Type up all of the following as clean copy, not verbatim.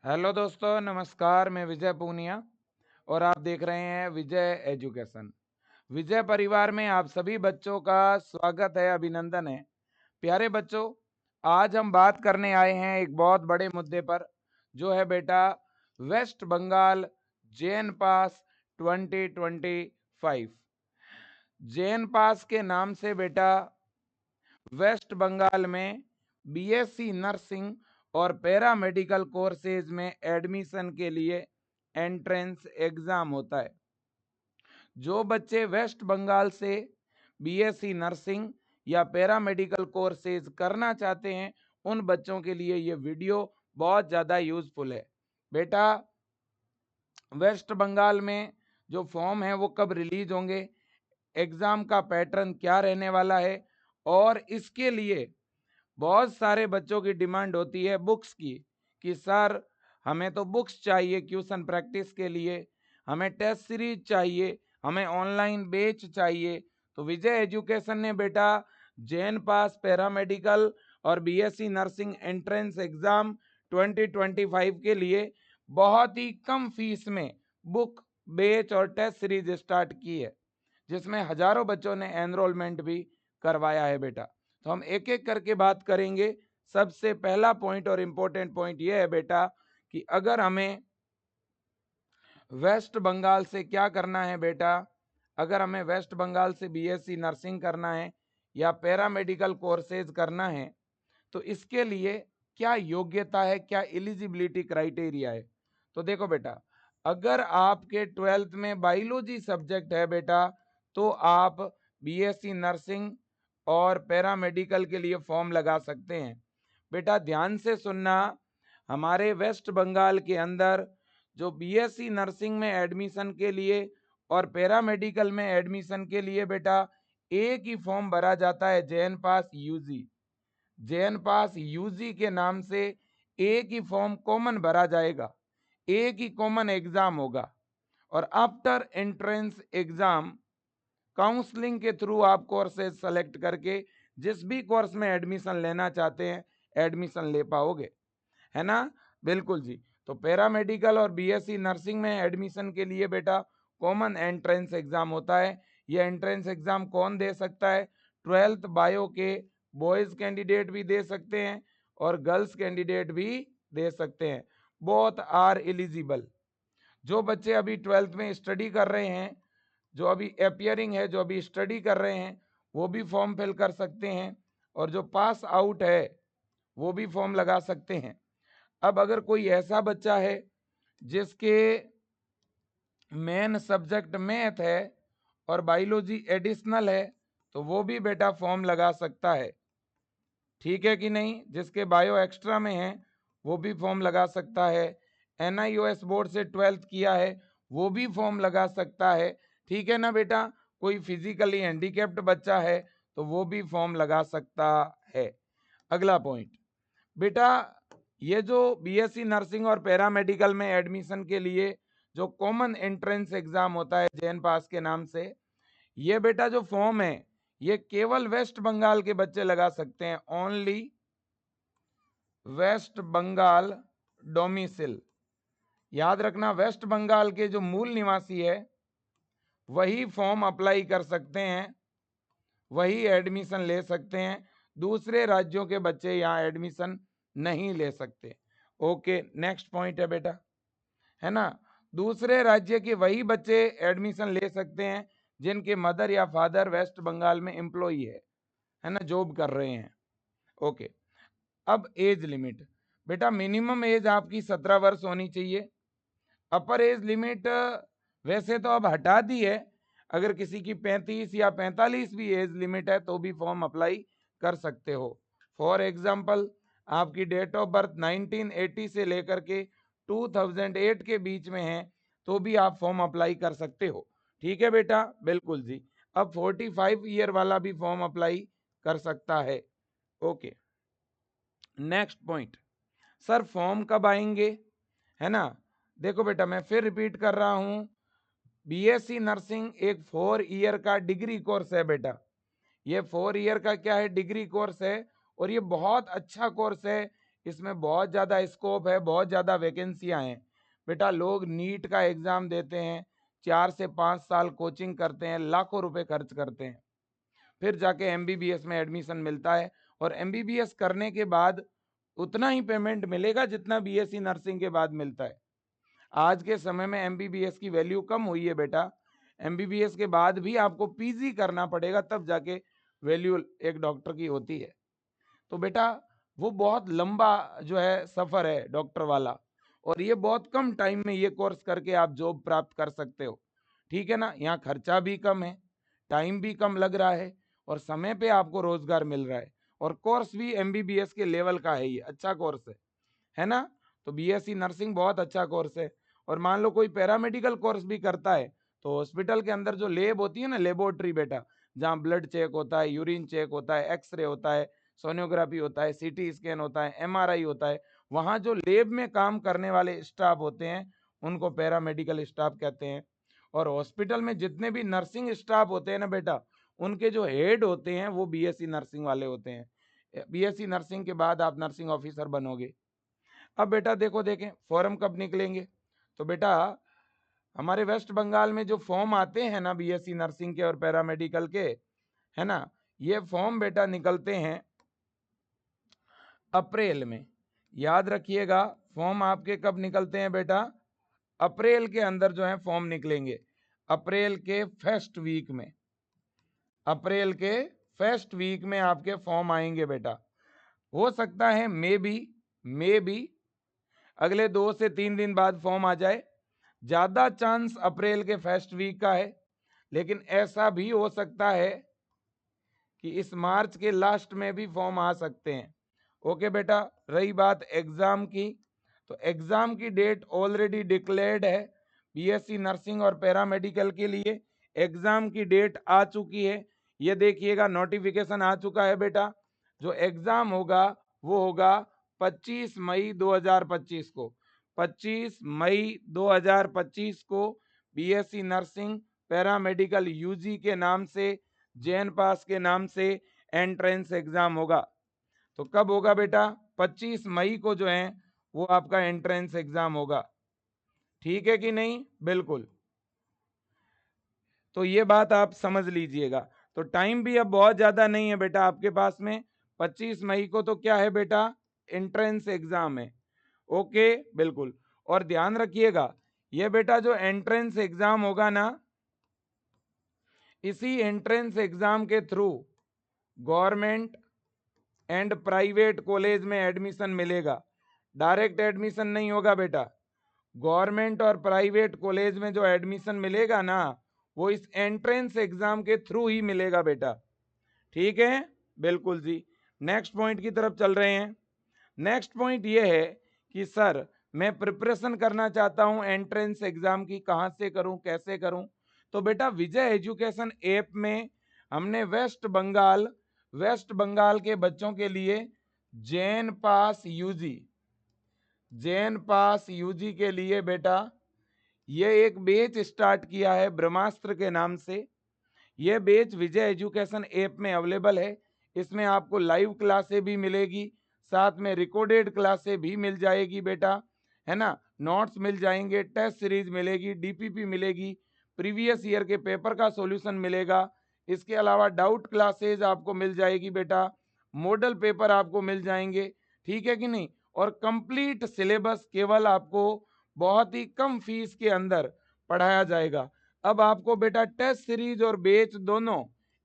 Hello दोस्तों, नमस्कार। मैं विजय पूनिया और आप देख रहे हैं विजय एजुकेशन। विजय परिवार में आप सभी बच्चों का स्वागत है, अभिनंदन है। प्यारे बच्चों, आज हम बात करने आए हैं एक बहुत बड़े मुद्दे पर, जो है बेटा वेस्ट बंगाल जेएन पास 2025। जेएन पास के नाम से बेटा वेस्ट बंगाल में बीएससी नर्सिंग और पैरा मेडिकल कोर्सेज में एडमिशन के लिए एंट्रेंस एग्जाम होता है। जो बच्चे वेस्ट बंगाल से बीएससी नर्सिंग या पैरा मेडिकल कोर्सेज करना चाहते हैं, उन बच्चों के लिए ये वीडियो बहुत ज़्यादा यूजफुल है। बेटा, वेस्ट बंगाल में जो फॉर्म है वो कब रिलीज होंगे, एग्जाम का पैटर्न क्या रहने वाला है, और इसके लिए बहुत सारे बच्चों की डिमांड होती है बुक्स की, कि सर हमें तो बुक्स चाहिए ट्यूशन प्रैक्टिस के लिए, हमें टेस्ट सीरीज चाहिए, हमें ऑनलाइन बैच चाहिए। तो विजय एजुकेशन ने बेटा जेएन पास पैरामेडिकल और बीएससी नर्सिंग एंट्रेंस एग्जाम 2025 के लिए बहुत ही कम फीस में बुक, बैच और टेस्ट सीरीज स्टार्ट की है, जिसमें हजारों बच्चों ने एनरोलमेंट भी करवाया है बेटा। तो हम एक एक करके बात करेंगे। सबसे पहला पॉइंट और इम्पोर्टेंट पॉइंट यह है बेटा कि अगर हमें वेस्ट बंगाल से क्या करना है बेटा, अगर हमें वेस्ट बंगाल से बीएससी नर्सिंग करना है या पैरामेडिकल कोर्सेज करना है, तो इसके लिए क्या योग्यता है, क्या एलिजिबिलिटी क्राइटेरिया है। तो देखो बेटा, अगर आपके 12th में बायोलॉजी सब्जेक्ट है बेटा, तो आप बीएससी नर्सिंग और पैरामेडिकल के लिए फॉर्म लगा सकते हैं। बेटा ध्यान से सुनना, हमारे वेस्ट बंगाल के अंदर जो बीएससी नर्सिंग में एडमिशन के लिए और पैरामेडिकल में एडमिशन के लिए बेटा एक ही फॉर्म भरा जाता है, जेएन पास यूजी। जेएन पास यूजी के नाम से एक ही फॉर्म कॉमन भरा जाएगा, एक ही कॉमन एग्जाम होगा, और आफ्टर एंट्रेंस एग्जाम काउंसलिंग के थ्रू आप कोर्सेज सेलेक्ट करके जिस भी कोर्स में एडमिशन लेना चाहते हैं एडमिशन ले पाओगे, है ना। बिल्कुल जी। तो पैरामेडिकल और बीएससी नर्सिंग में एडमिशन के लिए बेटा कॉमन एंट्रेंस एग्जाम होता है। ये एंट्रेंस एग्जाम कौन दे सकता है? 12th बायो के बॉयज कैंडिडेट भी दे सकते हैं और गर्ल्स कैंडिडेट भी दे सकते हैं। Both are eligible. जो बच्चे अभी 12th में स्टडी कर रहे हैं, जो अभी अपियरिंग है, जो अभी स्टडी कर रहे हैं, वो भी फॉर्म फिल कर सकते हैं, और जो पास आउट है वो भी फॉर्म लगा सकते हैं। अब अगर कोई ऐसा बच्चा है जिसके मेन सब्जेक्ट मैथ है और बायोलॉजी एडिशनल है, तो वो भी बेटा फॉर्म लगा सकता है। ठीक है कि नहीं? जिसके बायो एक्स्ट्रा में है वो भी फॉर्म लगा सकता है। एनआईओएस बोर्ड से 12th किया है वो भी फॉर्म लगा सकता है। ठीक है ना बेटा? कोई फिजिकली हैंडीकैप्ड बच्चा है तो वो भी फॉर्म लगा सकता है। अगला पॉइंट बेटा, ये जो बीएससी नर्सिंग और पैरामेडिकल में एडमिशन के लिए जो कॉमन एंट्रेंस एग्जाम होता है जेएन पास के नाम से, ये बेटा जो फॉर्म है ये केवल वेस्ट बंगाल के बच्चे लगा सकते हैं। Only West Bengal domicile. याद रखना, वेस्ट बंगाल के जो मूल निवासी है वही फॉर्म अप्लाई कर सकते हैं, वही एडमिशन ले सकते हैं। दूसरे राज्यों के बच्चे यहाँ एडमिशन नहीं ले सकते। ओके, नेक्स्ट पॉइंट है बेटा, है ना। दूसरे राज्य के वही बच्चे एडमिशन ले सकते हैं जिनके मदर या फादर वेस्ट बंगाल में एम्प्लॉई है ना, जॉब कर रहे हैं। ओके, अब एज लिमिट बेटा, मिनिमम एज आपकी 17 वर्ष होनी चाहिए। अपर एज लिमिट वैसे तो अब हटा दी है, अगर किसी की 35 या 45 भी एज लिमिट है तो भी फॉर्म अप्लाई कर सकते हो। फॉर एग्जाम्पल, आपकी डेट ऑफ बर्थ 1980 से लेकर के 2008 के बीच में है तो भी आप फॉर्म अप्लाई कर सकते हो। ठीक है बेटा? बिल्कुल जी। अब 45 ईयर वाला भी फॉर्म अप्लाई कर सकता है। Okay, next point, sir form कब आएंगे, है ना। देखो बेटा, मैं फिर रिपीट कर रहा हूं, बीएससी नर्सिंग एक 4 ईयर का डिग्री कोर्स है बेटा। ये 4 ईयर का क्या है? डिग्री कोर्स है, और ये बहुत अच्छा कोर्स है। इसमें बहुत ज़्यादा स्कोप है, बहुत ज़्यादा वैकेंसियाँ हैं बेटा। लोग नीट का एग्ज़ाम देते हैं, 4 से 5 साल कोचिंग करते हैं, लाखों रुपए खर्च करते हैं, फिर जाके एमबीबीएस में एडमिशन मिलता है। और एमबीबीएस करने के बाद उतना ही पेमेंट मिलेगा जितना बीएससी नर्सिंग के बाद मिलता है। आज के समय में एमबीबीएस की वैल्यू कम हुई है बेटा। एमबीबीएस के बाद भी आपको पीजी करना पड़ेगा, तब जाके वैल्यू एक डॉक्टर की होती है। तो बेटा वो बहुत लंबा जो है सफर है डॉक्टर वाला, और ये बहुत कम टाइम में ये कोर्स करके आप जॉब प्राप्त कर सकते हो। ठीक है ना, यहाँ खर्चा भी कम है, टाइम भी कम लग रहा है, और समय पे आपको रोजगार मिल रहा है, और कोर्स भी एमबीबीएस के लेवल का है, ये अच्छा कोर्स है ना। तो बीएससी नर्सिंग बहुत अच्छा कोर्स है। और मान लो कोई पैरामेडिकल कोर्स भी करता है, तो हॉस्पिटल के अंदर जो लेब होती है ना, लेबोरेटरी बेटा, जहाँ ब्लड चेक होता है, यूरिन चेक होता है, एक्सरे होता है, सोनोग्राफी होता है, सीटी स्कैन होता है, एमआरआई होता है, वहाँ जो लेब में काम करने वाले स्टाफ होते हैं उनको पैरामेडिकल स्टाफ कहते हैं। और हॉस्पिटल में जितने भी नर्सिंग स्टाफ होते हैं ना बेटा, उनके जो हेड होते हैं वो बीएससी नर्सिंग वाले होते हैं। बीएससी नर्सिंग के बाद आप नर्सिंग ऑफिसर बनोगे। अब बेटा देखो, देखें फॉर्म कब निकलेंगे। तो बेटा हमारे वेस्ट बंगाल में जो फॉर्म आते हैं ना बीएससी नर्सिंग के और पैरामेडिकल के, है ना, ये फॉर्म बेटा निकलते हैं अप्रैल में। याद रखिएगा, फॉर्म आपके कब निकलते हैं बेटा? अप्रैल के अंदर जो है फॉर्म निकलेंगे, अप्रैल के फर्स्ट वीक में। अप्रैल के फर्स्ट वीक में आपके फॉर्म आएंगे बेटा। हो सकता है मे बी अगले 2 से 3 दिन बाद फॉर्म आ जाए। ज़्यादा चांस अप्रैल के फर्स्ट वीक का है, लेकिन ऐसा भी हो सकता है कि इस मार्च के लास्ट में भी फॉर्म आ सकते हैं। ओके बेटा, रही बात एग्ज़ाम की, तो एग्ज़ाम की डेट ऑलरेडी डिक्लेयर्ड है बीएससी नर्सिंग और पैरामेडिकल के लिए। एग्ज़ाम की डेट आ चुकी है, ये देखिएगा नोटिफिकेशन आ चुका है बेटा। जो एग्ज़ाम होगा वो होगा 25 मई 2025 को। 25 मई 2025 को बीएससी नर्सिंग पैरामेडिकल यूजी के नाम से, जैन पास के नाम से एंट्रेंस एग्जाम होगा। तो कब होगा बेटा? 25 मई को जो है वो आपका एंट्रेंस एग्जाम होगा। ठीक है कि नहीं? बिल्कुल। तो ये बात आप समझ लीजिएगा। तो टाइम भी अब बहुत ज्यादा नहीं है बेटा आपके पास में। 25 मई को तो क्या है बेटा? एंट्रेंस एग्जाम है। ओके, बिल्कुल। और ध्यान रखिएगा, ये बेटा जो एंट्रेंस एग्जाम होगा ना, इसी एंट्रेंस एग्जाम के through government and private college में एडमिशन मिलेगा। डायरेक्ट एडमिशन नहीं होगा बेटा। गवर्नमेंट और प्राइवेट कॉलेज में जो एडमिशन मिलेगा ना, वो इस एंट्रेंस एग्जाम के थ्रू ही मिलेगा बेटा। ठीक है, बिल्कुल जी। नेक्स्ट पॉइंट की तरफ चल रहे हैं। नेक्स्ट पॉइंट ये है कि सर मैं प्रिपरेशन करना चाहता हूं एंट्रेंस एग्जाम की, कहां से करूं, कैसे करूं? तो बेटा विजय एजुकेशन ऐप में हमने वेस्ट बंगाल के बच्चों के लिए जैन पास यूजी के लिए बेटा ये एक बैच स्टार्ट किया है ब्रह्मास्त्र के नाम से। ये बैच विजय एजुकेशन ऐप में अवेलेबल है। इसमें आपको लाइव क्लासें भी मिलेगी, साथ में रिकॉर्डेड क्लासें भी मिल जाएगी बेटा, है ना। नोट्स मिल जाएंगे, टेस्ट सीरीज मिलेगी, डीपीपी मिलेगी, प्रीवियस ईयर के पेपर का सॉल्यूशन मिलेगा। इसके अलावा डाउट क्लासेज आपको मिल जाएगी बेटा, मॉडल पेपर आपको मिल जाएंगे। ठीक है कि नहीं? और कंप्लीट सिलेबस केवल आपको बहुत ही कम फीस के अंदर पढ़ाया जाएगा। अब आपको बेटा टेस्ट सीरीज और बैच दोनों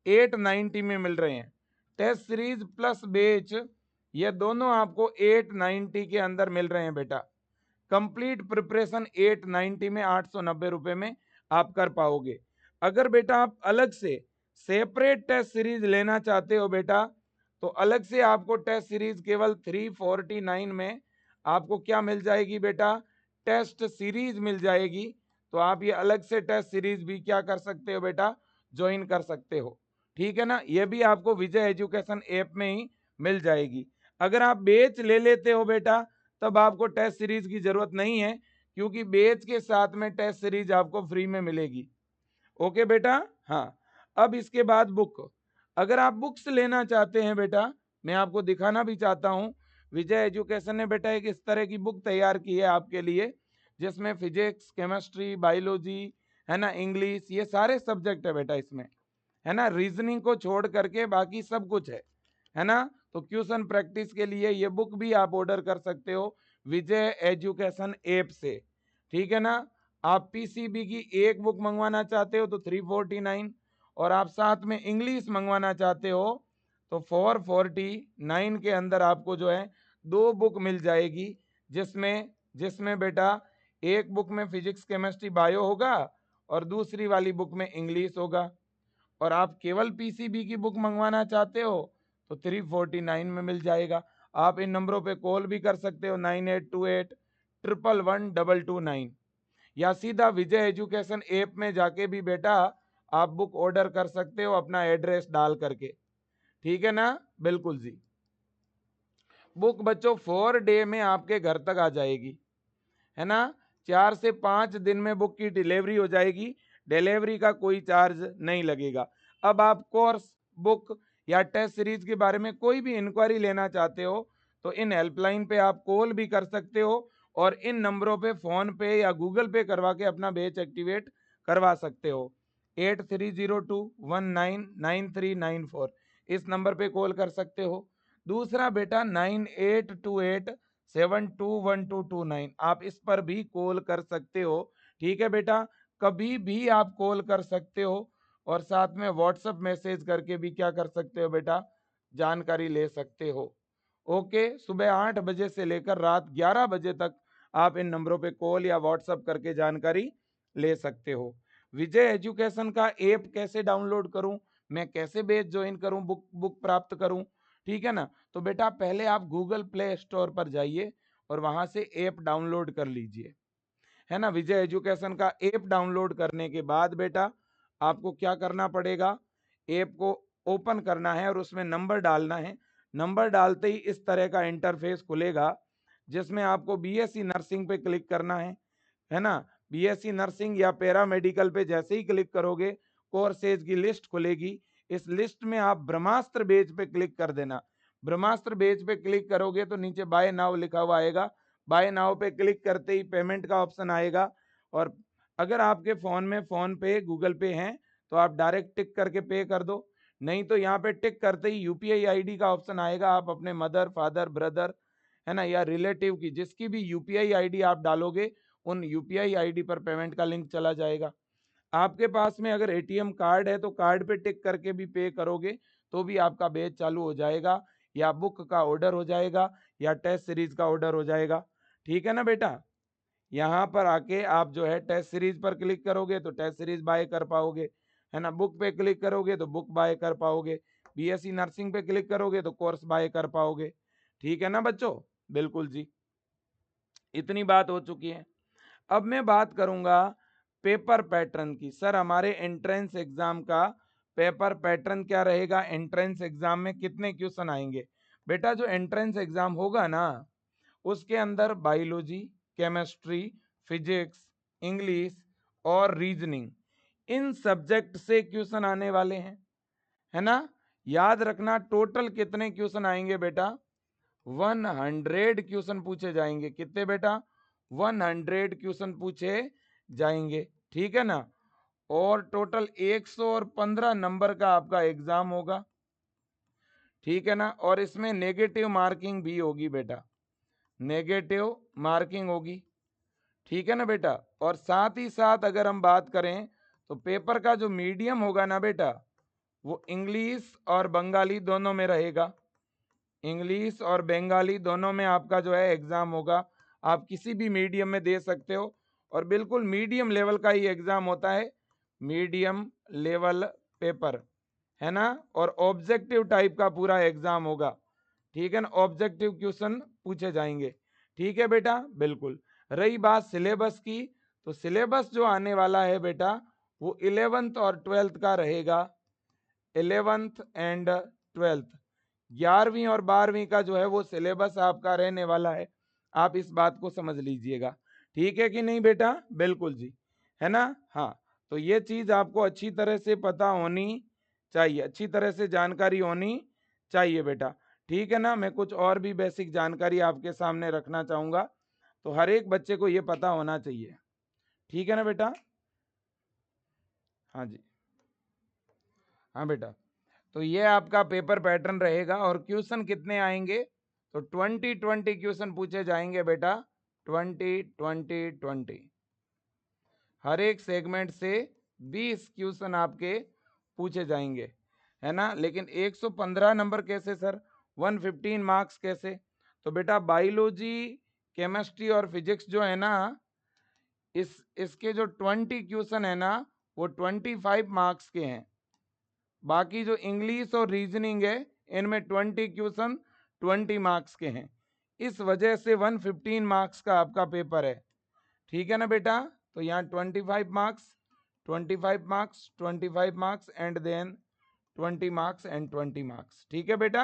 890 में मिल रहे हैं। टेस्ट सीरीज प्लस बैच ये दोनों आपको 890 के अंदर मिल रहे हैं बेटा। कंप्लीट प्रिपरेशन 890 में, 890 रुपए में आप कर पाओगे। अगर बेटा आप अलग से सेपरेट टेस्ट सीरीज लेना चाहते हो बेटा, तो अलग से आपको टेस्ट सीरीज केवल 349 में आपको क्या मिल जाएगी बेटा? टेस्ट सीरीज मिल जाएगी। तो आप ये अलग से टेस्ट सीरीज भी क्या कर सकते हो बेटा? ज्वाइन कर सकते हो। ठीक है ना, ये भी आपको विजय एजुकेशन ऐप में ही मिल जाएगी। अगर आप बैच ले लेते हो बेटा, तब आपको टेस्ट सीरीज की जरूरत नहीं है, क्योंकि बैच के साथ में टेस्ट सीरीज आपको फ्री में मिलेगी। ओके बेटा, हाँ। अब इसके बाद बुक, अगर आप बुक्स लेना चाहते हैं बेटा, मैं आपको दिखाना भी चाहता हूं। विजय एजुकेशन ने बेटा एक इस तरह की बुक तैयार की है आपके लिए, जिसमें फिजिक्स, केमिस्ट्री, बायोलॉजी, है ना, इंग्लिश, ये सारे सब्जेक्ट है बेटा इसमें, है ना। रीजनिंग को छोड़ करके बाकी सब कुछ है ना। तो क्वेश्चन प्रैक्टिस के लिए ये बुक भी आप ऑर्डर कर सकते हो विजय एजुकेशन ऐप से, ठीक है ना। आप पीसीबी की एक बुक मंगवाना चाहते हो तो 349, और आप साथ में इंग्लिश मंगवाना चाहते हो तो 449 के अंदर आपको जो है 2 बुक मिल जाएगी, जिसमें जिसमें बेटा एक बुक में फिजिक्स, केमिस्ट्री, बायो होगा और दूसरी वाली बुक में इंग्लिश होगा। और आप केवल पीसीबी की बुक मंगवाना चाहते हो तो 349 में मिल जाएगा। आप इन नंबरों पे कॉल भी कर सकते हो 9828111229, या सीधा विजय एजुकेशन ऐप में जाके भी बेटा आप बुक ऑर्डर कर सकते हो अपना एड्रेस डाल करके, ठीक है ना। बिल्कुल जी। बुक बच्चों 4 डे में आपके घर तक आ जाएगी, है ना। 4 से 5 दिन में बुक की डिलीवरी हो जाएगी, डिलीवरी का कोई चार्ज नहीं लगेगा। अब आप कोर्स, बुक या टेस्ट सीरीज के बारे में कोई भी इंक्वायरी लेना चाहते हो तो इन हेल्पलाइन पे आप कॉल भी कर सकते हो, और इन नंबरों पे फोन पे या गूगल पे करवा के अपना बैच एक्टिवेट करवा सकते हो। 8302199394 इस नंबर पे कॉल कर सकते हो। दूसरा बेटा 9828721229 आप इस पर भी कॉल कर सकते हो, ठीक है बेटा। कभी भी आप कॉल कर सकते हो, और साथ में व्हाट्सएप मैसेज करके भी क्या कर सकते हो बेटा, जानकारी ले सकते हो। ओके, सुबह 8 बजे से लेकर रात 11 बजे तक आप इन नंबरों पे कॉल या व्हाट्सएप करके जानकारी ले सकते हो। विजय एजुकेशन का ऐप कैसे डाउनलोड करूं, मैं कैसे बैच ज्वाइन करूं, बुक प्राप्त करूं, ठीक है ना। तो बेटा पहले आप गूगल प्ले स्टोर पर जाइए और वहां से ऐप डाउनलोड कर लीजिए, है ना। विजय एजुकेशन का ऐप डाउनलोड करने के बाद बेटा आपको क्या करना पड़ेगा, ऐप को ओपन करना है और उसमें नंबर डालना है। नंबर डालते ही इस तरह का इंटरफेस खुलेगा, जिसमें आपको बीएससी नर्सिंग पे क्लिक करना है ना। बीएससी नर्सिंग या पैरामेडिकल पे जैसे ही क्लिक करोगे कोर्सेज की लिस्ट खुलेगी। इस लिस्ट में आप ब्रह्मास्त्र बैच पे क्लिक कर देना। ब्रह्मास्त्र बैच पे क्लिक करोगे तो नीचे बाय नाउ लिखा हुआ आएगा, बाय नाउ पे क्लिक करते ही पेमेंट का ऑप्शन आएगा, और अगर आपके फोन में फोन पे, गूगल पे हैं तो आप डायरेक्ट टिक करके पे कर दो, नहीं तो यहाँ पे टिक करते ही यूपीआई आईडी का ऑप्शन आएगा। आप अपने मदर, फादर, ब्रदर, है ना, या रिलेटिव की जिसकी भी यूपीआई आईडी आप डालोगे उन यूपीआई आईडी पर पेमेंट का लिंक चला जाएगा। आपके पास में अगर एटीएम कार्ड है तो कार्ड पे टिक करके भी पे करोगे तो भी आपका बैच चालू हो जाएगा, या बुक का ऑर्डर हो जाएगा, या टेस्ट सीरीज का ऑर्डर हो जाएगा, ठीक है ना बेटा। यहाँ पर आके आप जो है टेस्ट सीरीज पर क्लिक करोगे तो टेस्ट सीरीज बाय कर पाओगे, है ना। बुक पे क्लिक करोगे तो बुक बाय कर पाओगे, बीएससी नर्सिंग पे क्लिक करोगे तो कोर्स बाय कर पाओगे, ठीक है ना बच्चों। बिल्कुल जी, इतनी बात हो चुकी है। अब मैं बात करूंगा पेपर पैटर्न की। सर हमारे एंट्रेंस एग्जाम का पेपर पैटर्न क्या रहेगा, एंट्रेंस एग्जाम में कितने क्वेश्चन आएंगे। बेटा जो एंट्रेंस एग्जाम होगा ना उसके अंदर बायोलॉजी, केमिस्ट्री, फिजिक्स, इंग्लिश और रीजनिंग, इन सब्जेक्ट से क्वेश्चन आने वाले हैं, है ना। याद रखना टोटल कितने क्वेश्चन आएंगे बेटा, 100 क्वेश्चन पूछे जाएंगे। कितने बेटा, 100 क्वेश्चन पूछे जाएंगे, ठीक है ना। और टोटल 115 नंबर का आपका एग्जाम होगा, ठीक है ना। और इसमें नेगेटिव मार्किंग भी होगी बेटा, नेगेटिव मार्किंग होगी, ठीक है ना बेटा। और साथ ही साथ अगर हम बात करें तो पेपर का जो मीडियम होगा ना बेटा वो इंग्लिश और बंगाली दोनों में रहेगा, इंग्लिश और बंगाली दोनों में आपका जो है एग्जाम होगा। आप किसी भी मीडियम में दे सकते हो, और बिल्कुल मीडियम लेवल का ही एग्जाम होता है, मीडियम लेवल पेपर, है ना। और ऑब्जेक्टिव टाइप का पूरा एग्जाम होगा, ठीक है ना, ऑब्जेक्टिव क्वेश्चन पूछे जाएंगे, ठीक है बेटा। बिल्कुल। रही बात सिलेबस की, तो सिलेबस जो आने वाला है बेटा वो 11th और 12th का रहेगा, 11th एंड 12th, 11वीं और 12वीं का जो है वो सिलेबस आपका रहने वाला है। आप इस बात को समझ लीजिएगा, ठीक है कि नहीं बेटा। बिल्कुल जी, है ना। हाँ, तो ये चीज आपको अच्छी तरह से पता होनी चाहिए, अच्छी तरह से जानकारी होनी चाहिए बेटा, ठीक है ना। मैं कुछ और भी बेसिक जानकारी आपके सामने रखना चाहूंगा, तो हर एक बच्चे को ये पता होना चाहिए। ठीक है ना बेटा। हाँ जी, हाँ बेटा। तो ये आपका पेपर पैटर्न रहेगा और क्वेश्चन कितने आएंगे, तो 20 क्वेश्चन पूछे जाएंगे बेटा। 20 हर एक सेगमेंट से 20 क्वेश्चन आपके पूछे जाएंगे, है ना। लेकिन 115 नंबर कैसे सर, 115 मार्क्स कैसे? तो बेटा बायोलॉजी, केमिस्ट्री और फिजिक्स जो है ना, इसके जो 20 क्वेश्चन है ना, वो 25 मार्क्स के हैं। बाकी जो इंग्लिश और रीजनिंग है, इनमें 20 क्वेश्चन 20 मार्क्स के हैं। इस वजह से 115 मार्क्स का आपका पेपर है। ठीक है ना बेटा। तो यहाँ 25 marks, 25 marks, 25 marks and then 20 marks and 20 marks. ठीक है बेटा।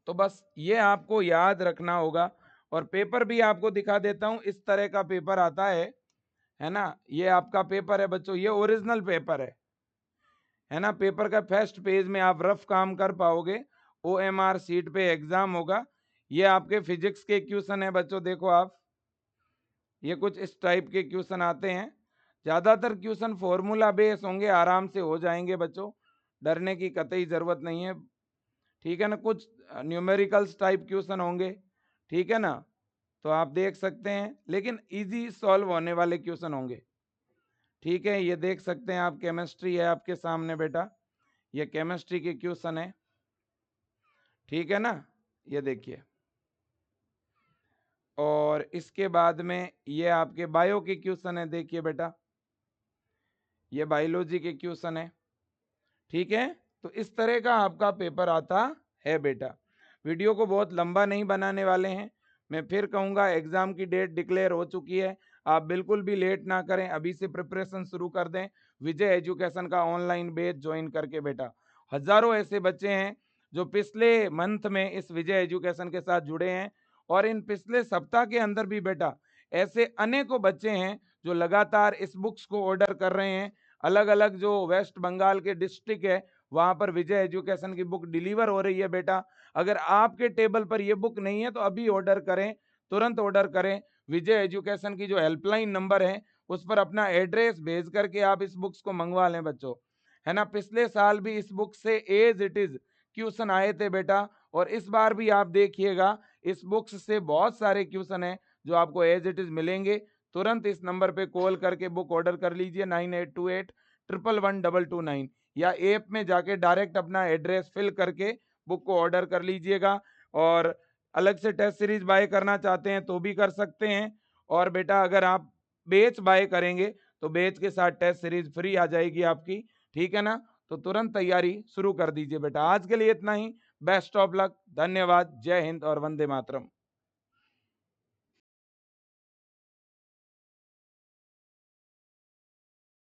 तो बस ये आपको याद रखना होगा। और पेपर भी आपको दिखा देता हूं, इस तरह का पेपर आता है ना। ये आपका पेपर है बच्चों, ये ओरिजिनल पेपर है ना। पेपर का फर्स्ट पेज में आप रफ काम कर पाओगे। OMR सीट पे एग्जाम होगा। ये आपके फिजिक्स के क्वेश्चन है बच्चों, देखो आप, ये कुछ इस टाइप के क्वेश्चन आते हैं। ज्यादातर क्वेश्चन फॉर्मूला बेस होंगे, आराम से हो जाएंगे बच्चों, डरने की कतई जरूरत नहीं है। ठीक है ना। कुछ न्यूमेरिकल्स टाइप क्वेश्चन होंगे, ठीक है ना। तो आप देख सकते हैं, लेकिन इजी सॉल्व होने वाले क्वेश्चन होंगे। ठीक है, ये देख सकते हैं आप, केमिस्ट्री है आपके सामने बेटा, ये केमिस्ट्री के क्वेश्चन है। ठीक है ना, ये देखिए। और इसके बाद में ये आपके बायो के क्वेश्चन है, देखिए बेटा, ये बायोलॉजी के क्वेश्चन है। ठीक है। तो इस तरह का आपका पेपर आता है बेटा। वीडियो को बहुत लंबा नहीं बनाने वाले हैं। मैं फिर कहूंगा, एग्जाम की डेट डिक्लेयर हो चुकी है। आप बिल्कुल भी लेट ना करें, अभी से प्रिपरेशन शुरू कर दें विजय एजुकेशन का ऑनलाइन बैच ज्वाइन करके बेटा। हजारों ऐसे बच्चे हैं जो पिछले मंथ में इस विजय एजुकेशन के साथ जुड़े हैं, और इन पिछले सप्ताह के अंदर भी बेटा ऐसे अनेकों बच्चे हैं जो लगातार इस बुक्स को ऑर्डर कर रहे हैं। अलग अलग जो वेस्ट बंगाल के डिस्ट्रिक्ट है, वहां पर विजय एजुकेशन की बुक डिलीवर हो रही है बेटा। अगर आपके टेबल पर ये बुक नहीं है तो अभी ऑर्डर करें, तुरंत ऑर्डर करें। विजय एजुकेशन की जो हेल्पलाइन नंबर है, उस पर अपना एड्रेस भेज करके आप इस बुक्स को मंगवा लें बच्चों, है ना। पिछले साल भी इस बुक से एज इट इज क्वेश्चन आए थे बेटा, और इस बार भी आप देखिएगा इस बुक्स से बहुत सारे क्वेश्चन हैं जो आपको एज इट इज मिलेंगे। तुरंत इस नंबर पे कॉल करके बुक ऑर्डर कर लीजिए, 9828 111 229, या ऐप में जाके डायरेक्ट अपना एड्रेस फिल करके बुक को ऑर्डर कर लीजिएगा। और अलग से टेस्ट सीरीज बाय करना चाहते हैं तो भी कर सकते हैं। और बेटा अगर आप बैच बाय करेंगे तो बैच के साथ टेस्ट सीरीज फ्री आ जाएगी आपकी। ठीक है ना। तो तुरंत तैयारी शुरू कर दीजिए बेटा। आज के लिए इतना ही। बेस्ट ऑफ लक, धन्यवाद, जय हिंद और वंदे मातरम।